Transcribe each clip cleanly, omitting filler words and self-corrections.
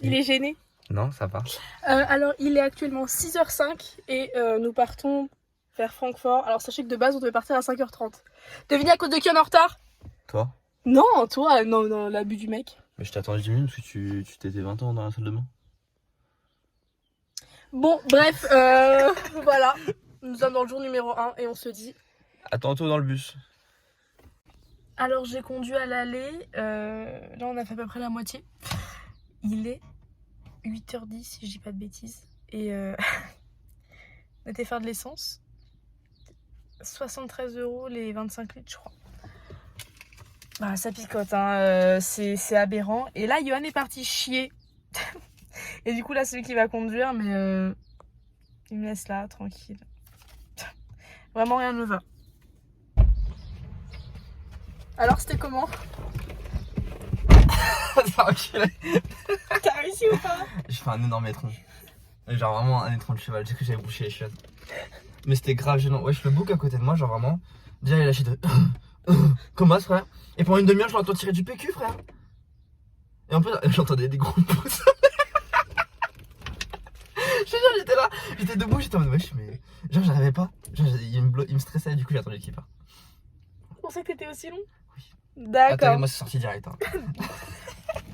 Il est gêné. Non, ça va. Alors, il est actuellement 6h05 et nous partons vers Francfort. Alors, sachez que de base, on devait partir à 5h30. Devinez à cause de qui on est en retard? Toi? Non, toi, non, l'abus du mec. Mais je t'ai attendu 10 minutes parce que tu t'étais 20 ans dans la salle de bain. Bon, bref, voilà. Nous sommes dans le jour numéro 1 et on se dit... À tantôt dans le bus. Alors, j'ai conduit à l'aller. Là, on a fait à peu près la moitié. Il est 8h10, si je dis pas de bêtises. Et on était faire de l'essence. 73 € les 25 litres, je crois. Bah, ça picote, hein. C'est aberrant. Et là, Johan est parti chier. Et du coup, là, c'est lui qui va conduire, mais il me laisse là, tranquille. Vraiment, rien ne va. Alors, c'était comment? T'as réussi ou pas? J'ai fait un énorme étron. Genre vraiment un étron de cheval. J'ai cru que j'avais bouché les chiottes. Mais c'était grave gênant. Wesh, le bouc à côté de moi, genre vraiment. Déjà, il a lâché de. Comment ça, frère? Et pendant une demi-heure, je l'entends tirer du PQ, frère. Et en plus, j'entendais des gros pouces. Je te jure, j'étais là. J'étais debout, j'étais en mode wesh, mais. Genre, j'arrivais pas. Genre, il me stressait, du coup, j'ai attendu qu'il parte. Tu pensais que t'étais aussi long? Oui. D'accord. Attends, moi, c'est sorti direct. Hein.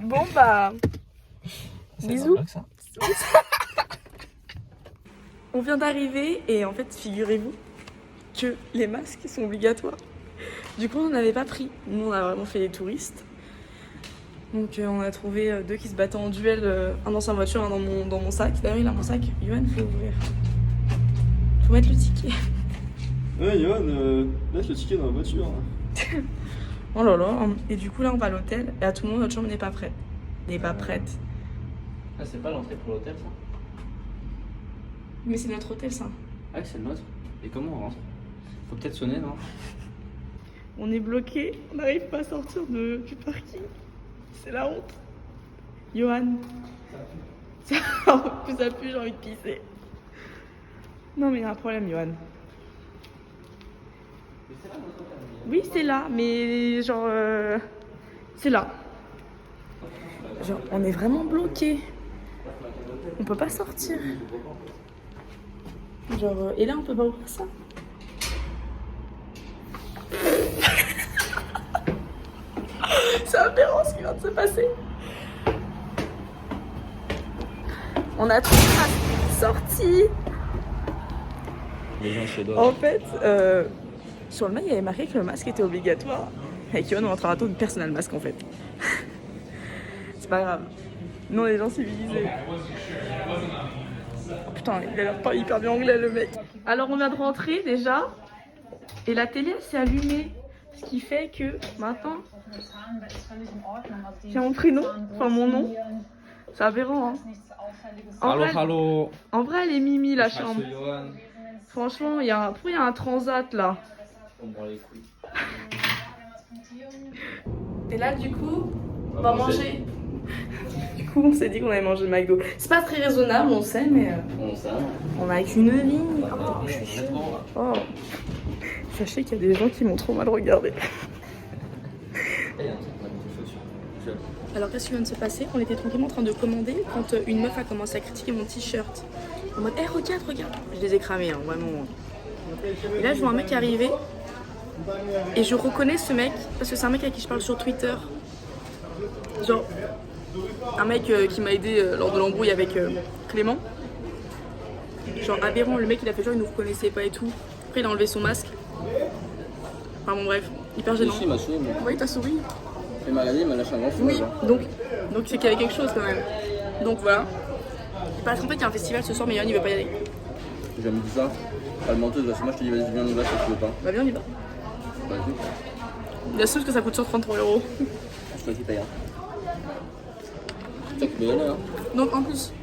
Bon, bah. Bisous. Ça. On vient d'arriver et en fait, figurez-vous que les masques sont obligatoires. Du coup, on n'en avait pas pris. Nous, on a vraiment fait les touristes. Donc, on a trouvé deux qui se battaient en duel, un dans sa voiture, un dans mon sac. D'ailleurs, il a mon sac. Johan, faut ouvrir. Faut mettre le ticket. Ouais, Johan, laisse le ticket dans la voiture. Oh là là. Et du coup, là, on va à l'hôtel. Et à tout le monde, notre chambre n'est pas prête. N'est pas prête. Ah, c'est pas l'entrée pour l'hôtel, ça? Mais c'est notre hôtel, ça. Ah, c'est le nôtre. Et comment on rentre? Faut peut-être sonner, non? On est bloqué, on n'arrive pas à sortir du parking. C'est la honte. Johan. En plus, ça pue, j'ai envie de pisser. Non, mais il y a un problème, Johan. Oui, c'est là, mais genre. C'est là. Genre, on est vraiment bloqué. On peut pas sortir. Genre, et là, on peut pas ouvrir ça. C'est aberrant ce qui vient de se passer. On a trouvé la sortie. Les gens suédois. En fait, sur le mail, il y avait marqué que le masque était obligatoire. Avec Yohan, on rentrera tôt, personne n'a le masque en fait. C'est pas grave. Nous, on est des gens civilisés. Oh, putain, il a l'air pas hyper bien anglais le mec. Alors, on vient de rentrer déjà. Et la télé s'est allumée. Ce qui fait que maintenant, j'ai mon prénom, enfin mon nom. C'est aberrant, hein. En vrai, elle est mimi la chambre. Franchement, il y a un transat là. On prend les couilles. Et là, du coup, on va manger. Du coup, on s'est dit qu'on allait manger le McDo. C'est pas très raisonnable, on sait, mais on a qu'une vie. Oh, je suis chaude. Oh. Sachez qu'il y a des gens qui m'ont trop mal regardé. Alors qu'est-ce qui vient de se passer? On était tranquillement en train de commander quand une meuf a commencé à critiquer mon t-shirt. En mode, hey, regarde. Je les ai cramés, hein, vraiment. Et là, je vois un mec arriver. Et je reconnais ce mec parce que c'est un mec avec qui je parle sur Twitter. Genre, un mec qui m'a aidé lors de l'embrouille avec Clément. Genre aberrant, le mec il a fait genre il nous reconnaissait pas et tout. Après il a enlevé son masque. Enfin bon bref, hyper gênant. Il m'a souri, moi. Oui, t'as souri. Il m'a regardé, il m'a lâché un grand fou. Oui, donc c'est qu'il y avait quelque chose quand même. Donc voilà. Parce qu'en fait il y a un festival ce soir mais Yohan il veut pas y aller. J'ai jamais dit ça. Pas le menteuse, parce que moi je te dis vas-y viens, on y va si tu veux pas. Bah viens on y va. Vas-y. Il assume que ça coûte 133 €. C'est toi qui paye. C'est toi qui paye là. Donc en plus,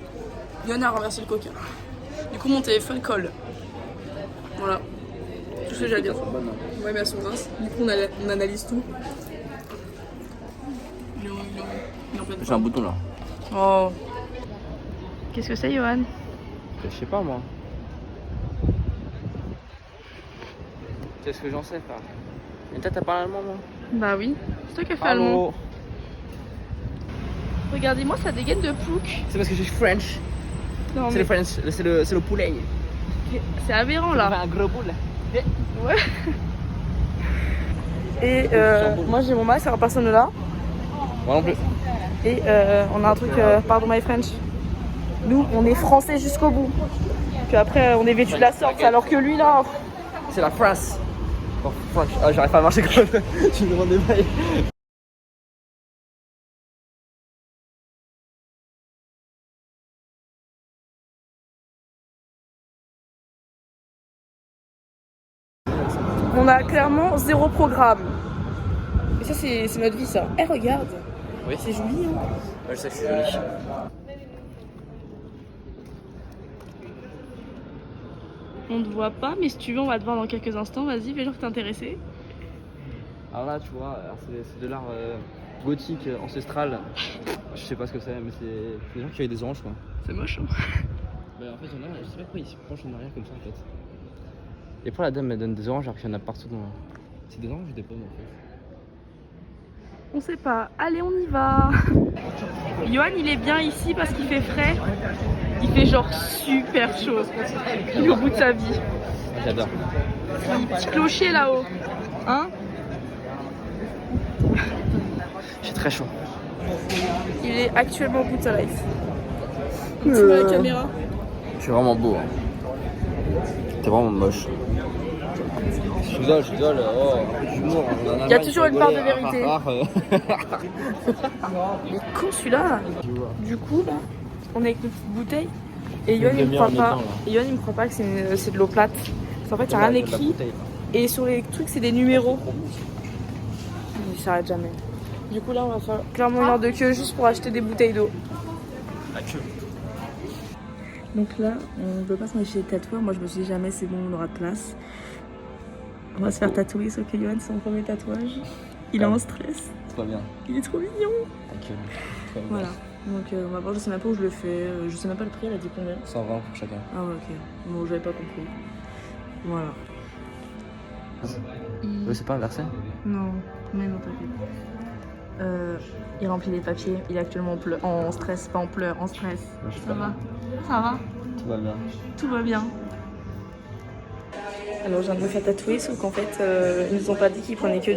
Yohan a renversé le coca. Du coup mon téléphone colle. Voilà. Tout ce que j'ai à dire. Ouais mais elles sont minces. Du coup on analyse tout. Il est en pleine J'ai un bouton là. Oh. Qu'est-ce que c'est Johan? Je sais pas moi. Qu'est-ce que j'en sais, frère? Et toi, t'as parlé allemand, moi? Bah oui, c'est toi qui as fait allemand. Regardez-moi, ça dégaine de plouc. C'est parce que je suis French. Non, C'est mais le French, c'est le poulet. c'est aberrant là. Un gros boule. Ouais. Et moi j'ai mon masque, alors personne ne l'a. Moi non plus. Et on a un truc, pardon my French. Nous, on est français jusqu'au bout. Puis après, on est vêtu de la sorte, alors que lui là. C'est la France. Oh, French. Ah, j'arrive pas à marcher comme ça. Tu me demandes des bails. On a clairement zéro programme. Et ça, c'est notre vie, ça. Eh, regarde. Oui. C'est joli, hein. Ouais, je sais que c'est joli. On ne te voit pas, mais si tu veux, on va te voir dans quelques instants. Vas-y, fais genre que t'es intéressé. Alors là, tu vois, c'est de l'art gothique, ancestral. Je sais pas ce que c'est, mais c'est des gens qui avaient des oranges, quoi. C'est moche, hein. Bah, en fait, il y en a, je sais pas pourquoi ils se penchent en arrière comme ça, en fait. Et pourquoi la dame elle donne des oranges alors qu'il y en a partout dans. C'est des oranges ou des pommes, en fait? On sait pas. Allez, on y va. Johan, il est bien ici parce qu'il fait frais. Il fait genre super chaud. Il est au bout de sa vie. J'adore. Petit clocher là-haut. Hein? J'ai très chaud. Il est actuellement au bout de sa life. Tu vois la caméra? Je suis vraiment beau. Hein. T'es vraiment moche. Je rigole. Oh, humour. Il y a toujours une part de vérité. Il est con celui-là. Du coup, là, on est avec notre petite bouteille. Et Yoann, il me croit pas. Et Yoann, il me croit pas que c'est de l'eau plate. Parce qu'en fait, il n'y a rien écrit. Et sur les trucs, c'est des numéros. Il s'arrête jamais. Du coup, là, on va faire clairement une heure de queue juste pour acheter des bouteilles d'eau. La queue. Donc là, on ne peut pas s'en aller chez les tatoueurs. Moi, je me suis dit jamais, c'est bon, on aura de place. On va se faire tatouer, sauf que Yoann, c'est son premier tatouage. Il est en stress. Tout va bien. Il est trop mignon. La queue. Voilà. Donc on va voir, je sais même pas où je le fais. Je sais même pas le prix, elle a dit combien. 120 pour chacun. Ah ouais, ok. Bon, j'avais pas compris. Voilà. Ouais, c'est pas inversé? Non, mais non, t'inquiète. Il remplit les papiers. Il est actuellement en stress, pas en pleurs, en stress. Ça va? Ça va? Tout va bien. Tout va bien. Alors, je viens de me faire tatouer, sauf qu'en fait, ils nous ont pas dit qu'ils prenaient que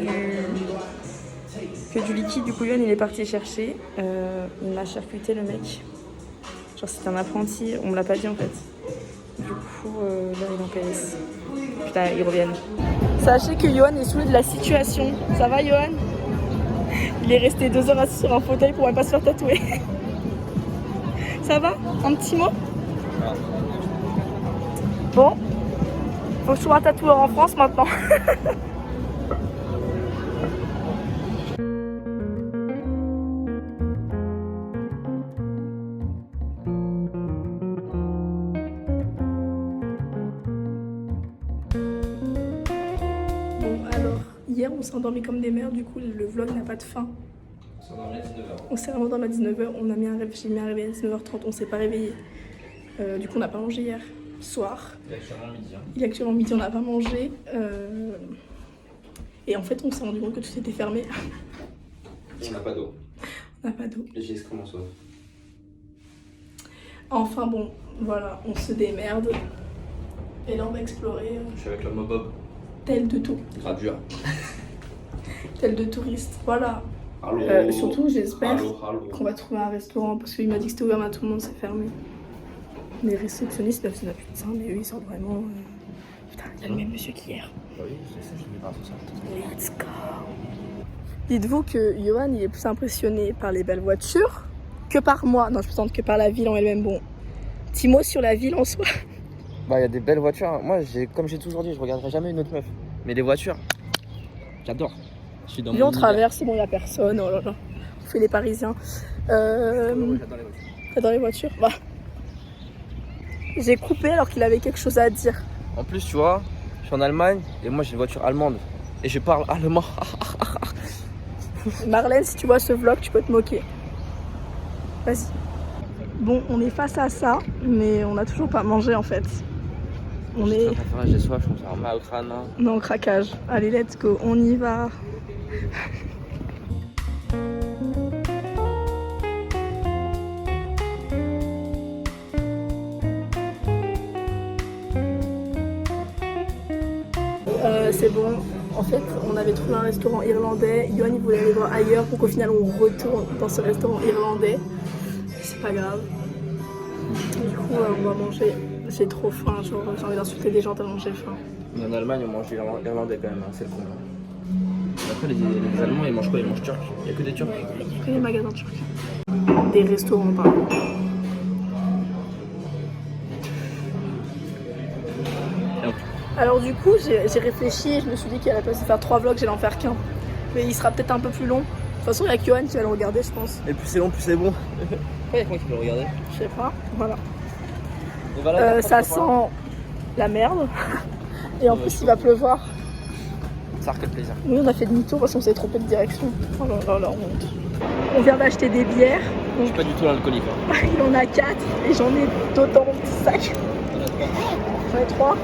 du liquide. Du coup, Yoann, il est parti chercher. Il m'a charcuté, le mec. Genre, c'était un apprenti. On me l'a pas dit, en fait. Du coup, là, il est en PS. Putain, ils reviennent. Sachez que Yoann est saoulé de la situation. Ça va, Yoann? Il est resté 2 heures assis sur un fauteuil pour même pas se faire tatouer. Ça va? Un petit mot? Bon. Faut que je trouve un tatoueur en France maintenant. Bon alors, hier on s'est endormi comme des mères, du coup le vlog n'a pas de fin. On s'est vraiment endormi à 19h, j'ai mis un réveil à 19h30, on s'est pas réveillé. Du coup on n'a pas mangé hier soir. Il est actuellement midi, on n'a pas mangé. Et en fait on s'est rendu compte que tout était fermé. On n'a pas d'eau. On n'a pas d'eau. Et j'ai extrêmement soif. Enfin bon, voilà, on se démerde. Et là on va explorer. Je suis avec le mobob. Tel de tout. Gradure. Tel de touriste, voilà. Allô. Surtout j'espère Allô. qu'on va trouver un restaurant parce qu'il m'a dit que c'était ouvert mais à tout le monde c'est fermé. Les réceptionnistes doivent se mettre putain mais eux ils sortent vraiment. Putain, il y a le même monsieur qu'hier. Bah oui, je sais, je l'ai pas ce soir. Let's go. Dites-vous que Yoann il est plus impressionné par les belles voitures que par moi. Non, je plaisante, que par la ville en elle-même. Bon, petit mot sur la ville en soi. Bah, il y a des belles voitures. Moi, comme j'ai toujours dit, je regarderai jamais une autre meuf. Mais les voitures, j'adore. Je suis dans Lui on traverse, c'est bon, il n'y a personne. Oh là là. On fait les Parisiens. J'adore les voitures. T'adores les voitures? Bah. J'ai coupé alors qu'il avait quelque chose à dire. En plus, tu vois, je suis en Allemagne et moi j'ai une voiture allemande. Et je parle allemand. Marlène, si tu vois ce vlog, tu peux te moquer. Vas-y. Bon, on est face à ça, mais on n'a toujours pas mangé en fait. On est... J'ai soif, je me sens mal au crâne. Non, au craquage. Allez, let's go, on y va. Ouais, c'est bon. En fait, on avait trouvé un restaurant irlandais. Yoann, il voulait aller voir ailleurs pour qu'au final, on retourne dans ce restaurant irlandais. C'est pas grave. Du coup, on va manger. J'ai trop faim, genre, j'ai envie d'insulter des gens tellement j'ai faim. Mais en Allemagne, on mange irlandais quand même, hein, c'est le comble. Après, les Allemands, ils mangent quoi? Ils mangent turc. Il y a que des turcs. Il y a que des magasins turcs. Des restaurants, pardon. Alors du coup, j'ai réfléchi et je me suis dit qu'à la place de faire 3 vlogs, j'allais en faire qu'un. Mais il sera peut-être un peu plus long. De toute façon, il y a que Yoann qui va le regarder, je pense. Et plus c'est long, plus c'est bon. Pourquoi il y a quoi qui peut le regarder? Je sais pas, voilà. Et voilà, Ça sent la merde. Et en plus, il va pleuvoir. Ça quel plaisir. Oui, on a fait demi-tour parce qu'on s'est trompé de direction. Oh là là, la honte. On vient d'acheter des bières. Je suis pas du tout alcoolique. Hein. Il en a 4 et j'en ai d'autres dans mon petit sac. Il y en a 3. J'en ai 3. Ouais.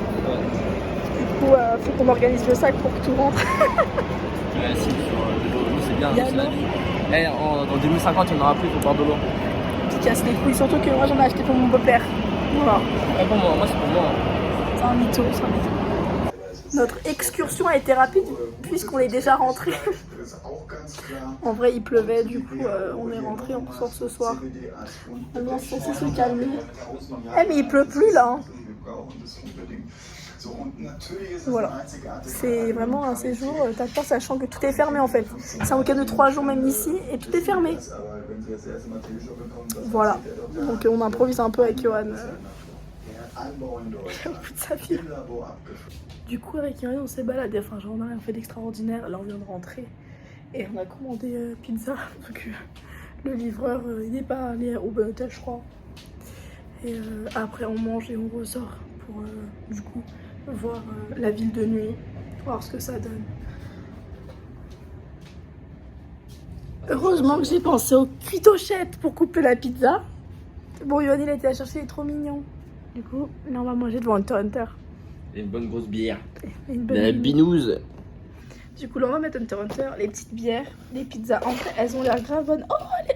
Du coup, faut qu'on organise le sac pour que tout rentre. Ouais, si, c'est bien. Il y a c'est l'eau. la vie. En 2050, il n'y en aura plus pour boire de l'eau. Qui casse les couilles, surtout que moi j'en ai acheté pour mon beau-père. Voilà. Pas pour moi, c'est pour moi. C'est un mytho, c'est un mytho. Notre excursion a été rapide puisqu'on est déjà rentré. En vrai, il pleuvait, du coup, on est rentré, on ressort ce soir. On est censé se calmer. Eh, mais il pleut plus là. Hein. Voilà. C'est vraiment un séjour, t'as peur sachant que tout est fermé en fait. C'est un week-end de 3 jours même ici et tout est fermé. Voilà. Donc on improvise un peu avec Yoann. Au bout de sa vie. Du coup, avec Yoann, on s'est baladé. Enfin, genre, on a rien fait d'extraordinaire. Là, on vient de rentrer et on a commandé pizza. Donc, le livreur, il n'est pas allé au bon hôtel, je crois. Et après, on mange et on ressort pour, du coup, voir la ville de nuit, voir ce que ça donne. Heureusement que j'ai pensé aux cuitochettes pour couper la pizza. Bon, Yoann, il a été à chercher, il est trop mignon. Du coup, là, on va manger devant Hunter Hunter. Et une bonne grosse bière. Et une De bonne la binouse. binouse. Du coup, là, on va mettre Hunter Hunter, les petites bières, les pizzas. En fait, elles ont l'air grave bonnes.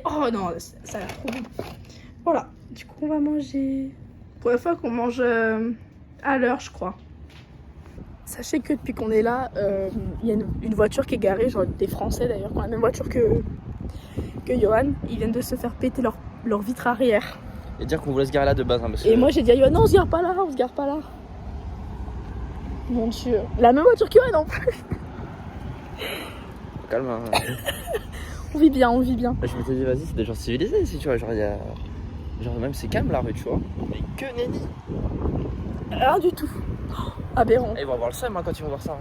Oh non, ça a l'air trop bon. Voilà, du coup, on va manger. Première fois qu'on mange à l'heure, je crois. Sachez que depuis qu'on est là, il y a une voiture qui est garée, genre des Français d'ailleurs, qui ont la même voiture que Yoann. Ils viennent de se faire péter leur vitre arrière. Et dire qu'on voulait se garer là de base. Hein, parce que... Et moi j'ai dit à Yoann, non, on se gare pas là, on se gare pas là. Mon dieu, la même voiture que Yoann en plus. Calme. Hein. On vit bien, on vit bien. Je me suis dit, vas-y, c'est des gens civilisés ici, tu vois. Genre, il y a. Genre, même c'est calme la rue, tu vois. Mais que nenni. Rien du tout. Aberrant. Et ils vont avoir le seum hein, quand ils vont voir ça. Hein.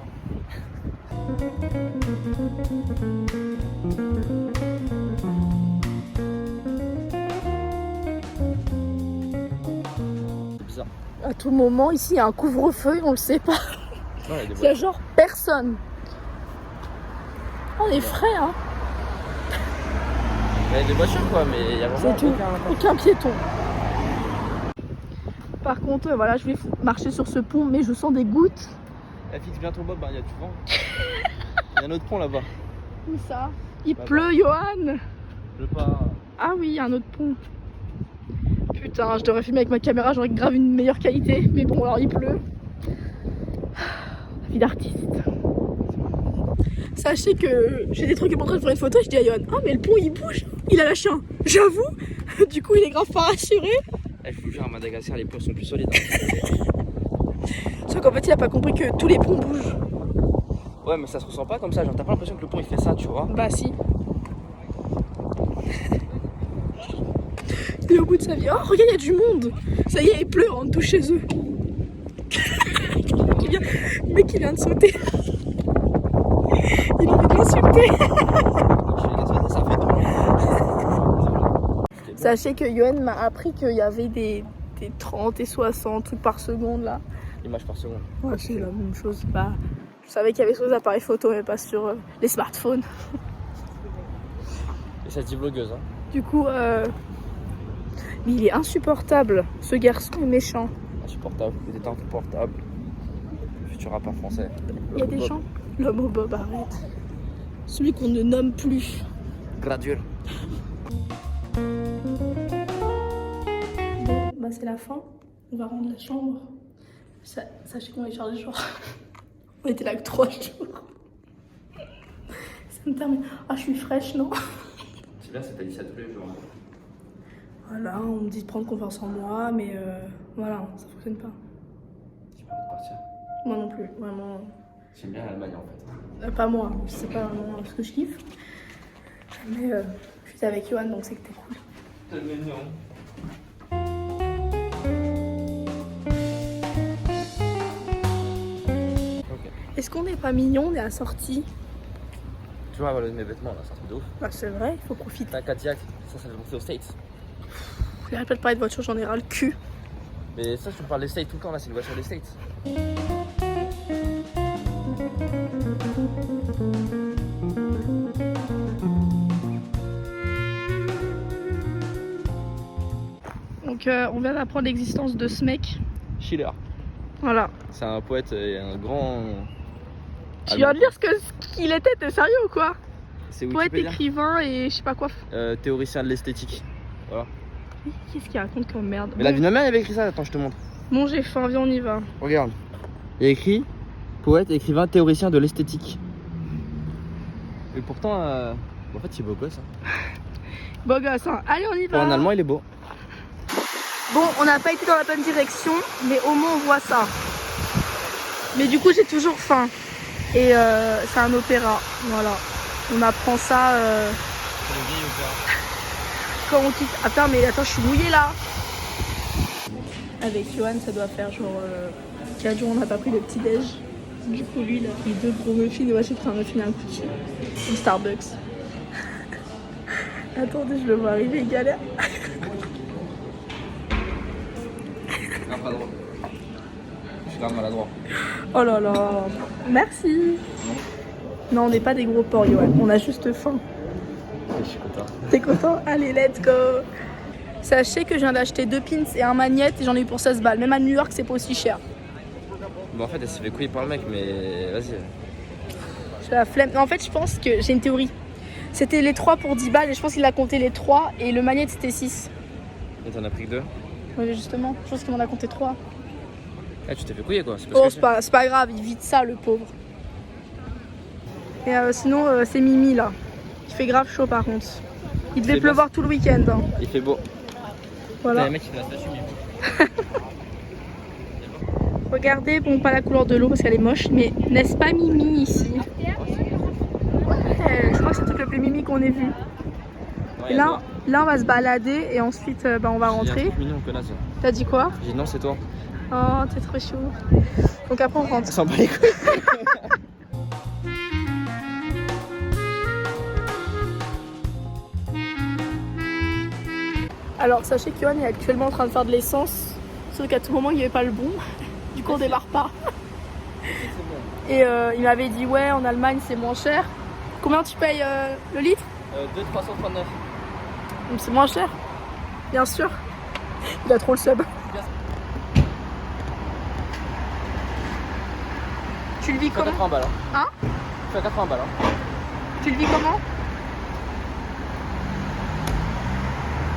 C'est bizarre. À tout moment, ici, il y a un couvre-feu, on le sait pas. Non, Il y a genre personne. On est frais, hein. Il y a des voitures quoi, mais il y a vraiment C'est tout. Aucun piéton. Par contre, voilà, je vais marcher sur ce pont, mais je sens des gouttes. Elle fixe bientôt Bob, il y a du vent. Il y a un autre pont là-bas. Où ça? Il pleut, Yoann. Je veux pas. Ah oui, il y a un autre pont. Putain, je devrais filmer avec ma caméra, j'aurais grave une meilleure qualité. Mais bon, alors il pleut. La vie d'artiste. Sachez que j'ai des trucs qui sont en train de faire une photo, je dis à Yoann, ah mais le pont il bouge, il a lâché un, j'avoue. Du coup il est grave pas rassuré. Je vous jure, à Madagascar, les ponts sont plus solides. Sauf qu'en fait il a pas compris que tous les ponts bougent. Ouais, mais ça se ressent pas comme ça, genre t'as pas l'impression que le pont il fait ça, tu vois. Bah si. Il est au bout de sa vie. Oh regarde, il y a du monde. Ça y est, il pleut en dessous chez eux. Le mec il vient de sauter. Il a envie de l'insulter. Sachez que Yoann m'a appris qu'il y avait des 30 et 60 trucs par seconde là. Images par seconde. Ouais, c'est la même chose. Bah, je savais qu'il y avait sur les appareils photo mais pas sur les smartphones. Et ça se dit blogueuse, hein. Du coup, mais il est insupportable. Ce garçon est méchant. Insupportable, il était insupportable. Futur rappeur français. Il y a des gens. L'homme au bob, arrête. Celui qu'on ne nomme plus. Gradule. Bon, bah c'est la fin. On va rendre la chambre. Sachez qu'on est chargé genre. On était là que 3 jours. Ça me termine. Ah, je suis fraîche, non? C'est bien, ça t'a dit ça tous les jours. Voilà, on me dit de prendre confiance en moi, mais voilà, ça fonctionne pas. Tu peux partir. Moi non plus, vraiment. J'aime bien l'Allemagne en fait. Pas moi, c'est pas vraiment ce que je kiffe. Mais je suis avec Johan, donc c'est que t'es cool. C'est mignon. Ok. Est-ce qu'on n'est pas mignon? On est assortis. Tu vois, voilà mes vêtements là, c'est un truc de ouf. Bah, c'est vrai, il faut profiter. T'as un Cadillac, ça fait monter aux States. J'arrête pas de parler de voiture, j'en ai ras le cul. Mais ça, je me parle des States tout le temps là, c'est une voiture des States. Donc on vient d'apprendre l'existence de ce mec. Schiller. Voilà. C'est un poète et un grand. Tu viens de lire ce qu'il était, t'es sérieux ou quoi? C'est Poète, Wikipédia. écrivain et je sais pas quoi. Théoricien de l'esthétique. Voilà. Qu'est-ce qu'il raconte comme merde? Mais la vie de ma mère, il avait écrit ça, attends, je te montre. Bon, j'ai faim, viens, on y va. Regarde. Il a écrit poète, écrivain, théoricien de l'esthétique. Et pourtant, en fait, c'est beau gosse. Hein. Beau gosse, hein. Allez, on y va. En allemand, il est beau. Bon, on n'a pas été dans la bonne direction, mais au moins on voit ça. Mais du coup, j'ai toujours faim. Et c'est un opéra, voilà. On apprend ça quand on quitte. Attends, mais attends, je suis mouillée là. Avec Johan, ça doit faire genre 4 jours, on n'a pas pris le petit déj. Du coup, lui, il a pris 2 gros muffins. Et moi, j'ai pris un muffin et un cookie. Une Starbucks. Attendez, je le vois arriver, il galère. Non, pas droit. Je suis grave maladroit. Oh là là. Merci. Non, on n'est pas des gros porcs, Johan. On a juste faim. Je suis content. T'es content? Allez, let's go. Sachez que je viens d'acheter 2 pins et un magnète et j'en ai eu pour 16 balles. Même à New York, c'est pas aussi cher. Bon, en fait, elle s'est fait couiller par le mec, mais vas-y. J'ai la flemme. En fait, je pense que j'ai une théorie. C'était les 3 pour 10 balles et je pense qu'il a compté les 3 et le magnète c'était 6. Et t'en as pris que 2. Oui, justement, je pense qu'il m'en a compté 3. Eh, tu t'es fait couiller quoi. Oh, c'est pas grave, il vide ça, le pauvre. Et sinon, c'est Mimi là. Il fait grave chaud par contre. Il devait pleuvoir tout le week-end. Hein. Il fait beau. Voilà. Le mec, il fait la statue, Mimi. Regardez, bon, pas la couleur de l'eau parce qu'elle est moche, mais n'est-ce pas Mimi ici? Ouais, je crois que c'est le truc le plus Mimi qu'on ait vu. Ouais, Et là, on va se balader et ensuite on va rentrer. Mignon, connasse. T'as dit quoi? J'ai dit non, c'est toi. Oh, t'es trop chou. Donc après, on rentre. On s'en bat les couilles. Alors, sachez que Johan est actuellement en train de faire de l'essence, sauf qu'à tout moment, il n'y avait pas le bon. Du coup, on démarre pas. Et il m'avait dit, ouais, en Allemagne, c'est moins cher. Combien tu payes le litre? 2,339. Donc c'est moins cher, bien sûr. Il a trop le sub. Tu le vis comment? 80 balles. Hein? Je suis à 80 balles. Tu le vis comment?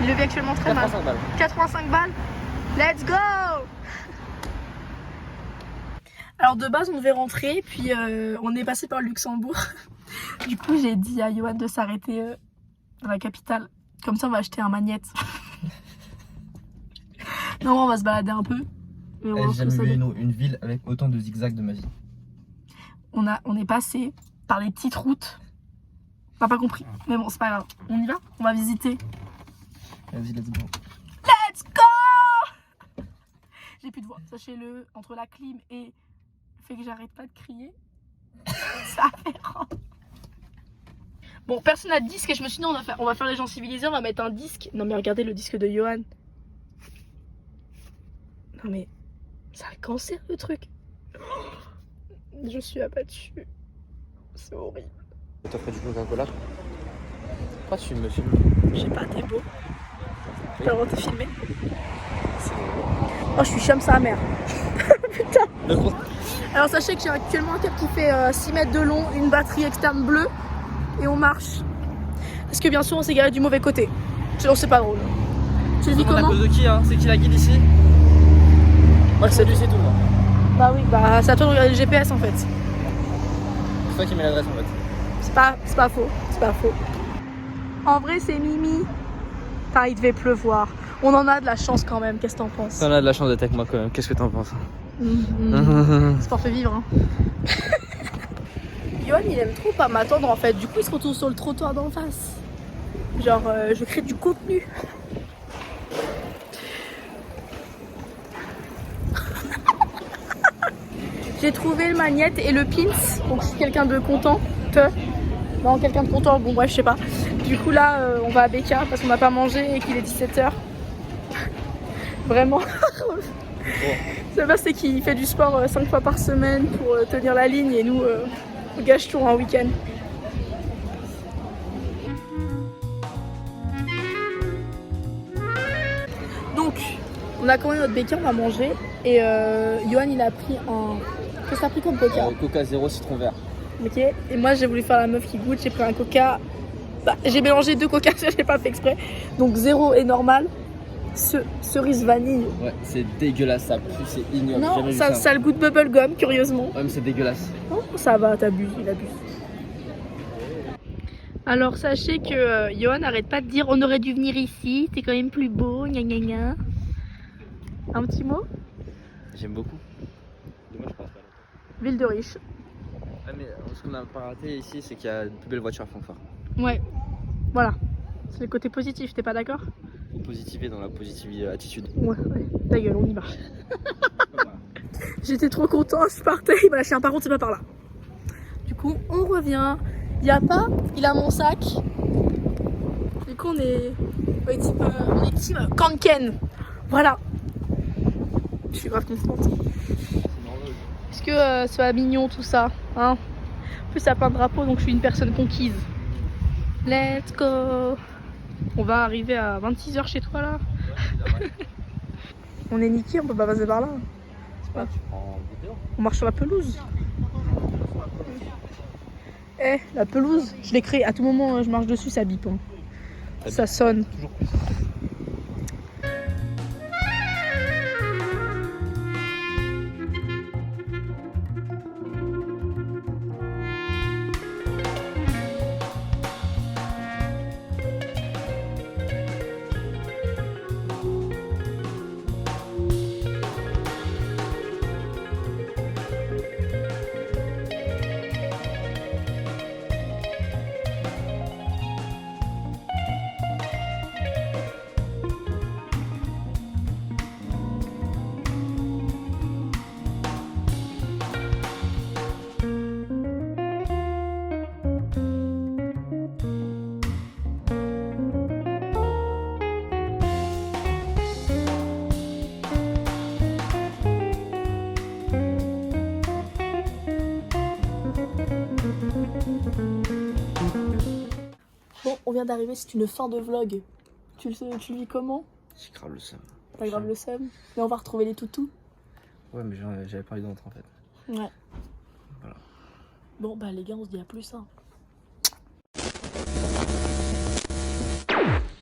Il le vit actuellement très mal. 85 balles. 85 balles. Let's go! Alors de base on devait rentrer, puis on est passé par le Luxembourg. Du coup j'ai dit à Johan de s'arrêter dans la capitale. Comme ça on va acheter un magnète. Non, on va se balader un peu. Mais J'ai jamais vu une ville avec autant de zigzags de ma vie. On est passé par les petites routes. On n'a pas compris. Mais bon, c'est pas grave. On y va? On va visiter. Vas-y, let's go. Let's go! J'ai plus de voix. Sachez-le, entre la clim et le fait que j'arrête pas de crier, ça fait rare. Bon, personne n'a de disque et je me suis dit, on va faire les gens civilisés, on va mettre un disque. Non mais regardez le disque de Johan. Non mais, c'est un cancer le truc. Je suis abattue. C'est horrible. Je t'offre du Coca-Cola. Pourquoi tu me filmes? Je sais pas, t'es beau. T'as le droit de te filmer. Oh, je suis chum sa mère. Putain. Alors sachez que j'ai actuellement un câble qui fait 6 mètres de long, une batterie externe bleue et on marche. Parce que bien sûr on s'est garé du mauvais côté. Sinon c'est pas drôle. Tu le dis comment? À cause de qui hein? C'est qui la guide ici? Moi c'est lui, c'est tout moi. Bah oui, bah c'est à toi de regarder le GPS en fait. toi qui mets l'adresse en fait. C'est pas faux, c'est pas faux. En vrai, c'est Mimi. Putain, il devait pleuvoir. On en a de la chance quand même, qu'est-ce que t'en penses? T'en as de la chance d'être avec moi quand même, qu'est-ce que t'en penses? Sport fait vivre, hein. Yoann, il aime trop pas m'attendre en fait, du coup il se retrouve sur le trottoir d'en face. Genre, je crée du contenu. J'ai trouvé le magnète et le pins, donc je suis quelqu'un de content. Non, quelqu'un de content, bon bref, je sais pas. Du coup là, on va à BK parce qu'on n'a pas mangé et qu'il est 17h. Vraiment. Sébastien, c'est qu'il fait du sport 5 fois par semaine pour tenir la ligne et nous, on gâche tout en week-end. Donc, on a commandé notre BK, on va manger et Yoann il a pris un... Qu'est-ce que t'as pris comme coca? Coca zéro citron vert. Ok, et moi j'ai voulu faire la meuf qui goûte, j'ai pris un coca. Bah, j'ai mélangé 2 coca, j'ai pas fait exprès. Donc 0 est normal, cerise vanille. Ouais, c'est dégueulasse, ça pue, c'est ignoble. Non, ça a le goût de bubblegum, curieusement. Ouais, mais c'est dégueulasse. Oh, ça va, t'abuses, il abuse. Alors sachez que Yoann n'arrête pas de dire on aurait dû venir ici, c'est quand même plus beau, gna gna gna. Un petit mot? J'aime beaucoup. Dommage, je passe pas longtemps. Ville de riche. Ah, mais ce qu'on n'a pas raté ici, c'est qu'il y a de plus belles voitures à Francfort. Ouais, voilà. C'est le côté positif, t'es pas d'accord? Faut positiver dans la positive attitude. Ouais, ta gueule, on y va. J'étais trop content, je partais, il m'a lâché un par contre, c'est pas par là. Du coup, on revient. Il a pas, il a mon sac. Du coup, on est team Kanken. Voilà. Je suis grave contente. Est-ce que c'est pas mignon tout ça, hein? En plus, il y a plein de drapeaux, donc je suis une personne conquise. Let's go. On va arriver à 26h chez toi là. On est niqué, on peut pas passer par là. Ah, tu prends vidéo. On marche sur la pelouse. Eh, la pelouse, je l'ai créée. À tout moment, je marche dessus, ça bip. Hein. Ça sonne. Toujours plus. Bon, on vient d'arriver, c'est une fin de vlog. Tu le vis comment? J'ai grave le seum. T'as grave le seum. Mais on va retrouver les toutous. Ouais, mais j'avais pas eu d'entre en fait. Ouais. Voilà. Bon, bah les gars, on se dit à plus. Hein.